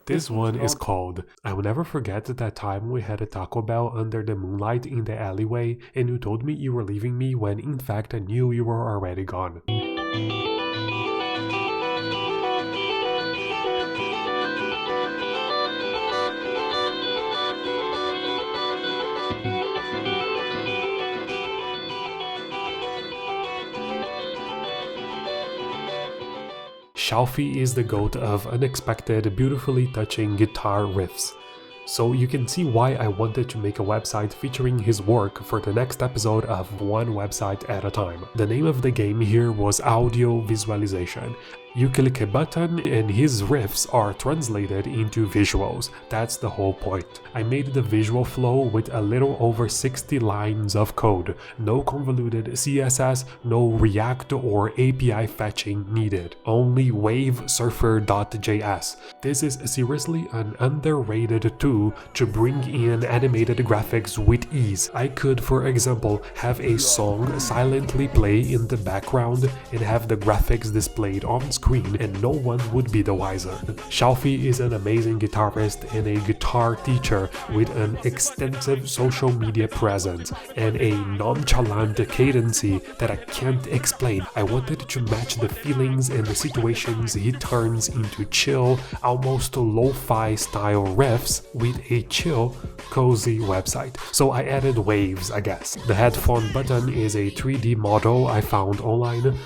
This one is called I will never forget that time we had a Taco Bell under the moonlight in the alleyway and you told me you were leaving me when in fact I knew you were already gone. Shalfie is the goat of unexpected, beautifully touching guitar riffs. So you can see why I wanted to make a website featuring his work for the next episode of One Website at a Time. The name of the game here was Audio Visualization. You click a button and his riffs are translated into visuals. That's the whole point. I made the visual flow with a little over 60 lines of code. No convoluted CSS, no React or API fetching needed. Only wavesurfer.js. This is seriously an underrated tool to bring in animated graphics with ease. I could, for example, have a song silently play in the background and have the graphics displayed on screen and no one would be the wiser. Shalfie is an amazing guitarist and a guitar teacher with an extensive social media presence and a nonchalant cadency that I can't explain. I wanted to match the feelings and the situations he turns into chill, almost lo-fi style riffs with a chill, cozy website. So I added waves, I guess. The headphone button is a 3D model I found online,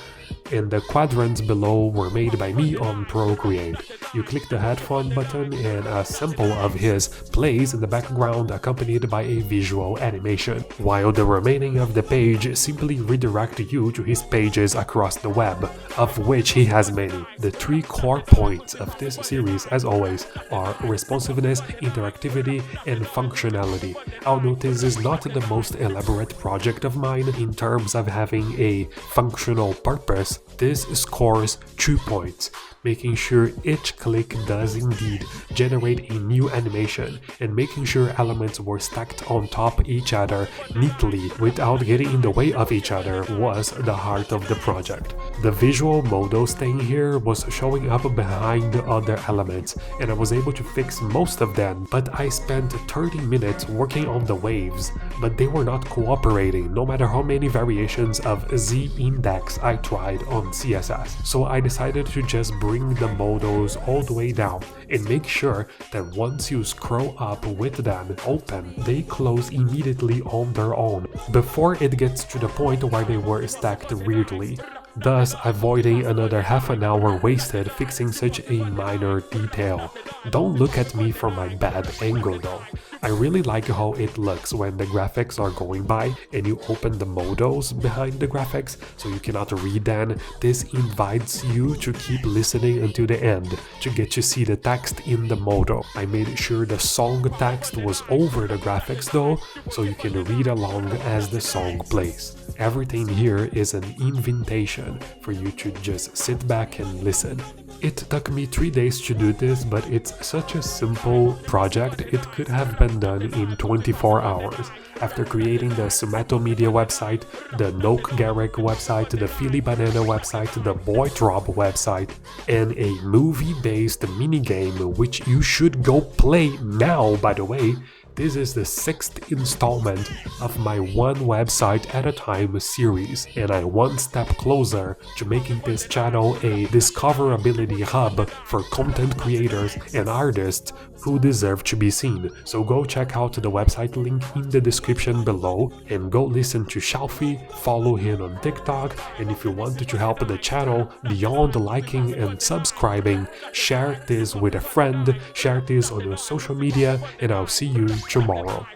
and the quadrants below were made by me on Procreate. You click the headphone button and a sample of his plays in the background accompanied by a visual animation, while the remaining of the page simply redirect you to his pages across the web, of which he has many. The 3 core points of this series, as always, are responsiveness, interactivity, and functionality. Although this is not the most elaborate project of mine in terms of having a functional purpose, this scores 2 points, making sure each click does indeed generate a new animation and making sure elements were stacked on top each other neatly without getting in the way of each other was the heart of the project. The visual modal stain here was showing up behind the other elements and I was able to fix most of them, but I spent 30 minutes working on the waves, but they were not cooperating no matter how many variations of z-index I tried on CSS. So I decided to just bring the modals all the way down and make sure that once you scroll up with them open, they close immediately on their own before it gets to the point where they were stacked weirdly, thus avoiding another half an hour wasted fixing such a minor detail. Don't look at me for my bad angle though. I really like how it looks when the graphics are going by and you open the modals behind the graphics so you cannot read them. This invites you to keep listening until the end to get to see the text in the modal. I made sure the song text was over the graphics though, so you can read along as the song plays. Everything here is an invitation for you to just sit back and listen. It took me 3 days to do this, but it's such a simple project, it could have been done in 24 hours. After creating the Sumato Media website, the Noak Garrick website, the Philly Banana website, the Boytrop website, and a movie-based minigame which you should go play now, by the way. This is the 6th installment of my One Website at a Time series, and I'm one step closer to making this channel a discoverability hub for content creators and artists who deserve to be seen. So go check out the website link in the description below and go listen to Shalfie, follow him on TikTok, and if you want to help the channel beyond liking and subscribing, share this with a friend, share this on your social media, and I'll see you tomorrow.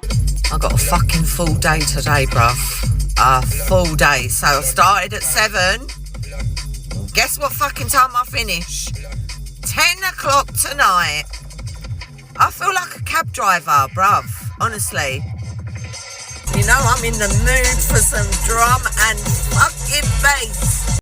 I got a fucking full day today, bruv. A full day. So I started at 7. Guess what fucking time I finish? 10 o'clock tonight. I feel like a cab driver, bruv. Honestly. You know I'm in the mood for some drum and fucking bass.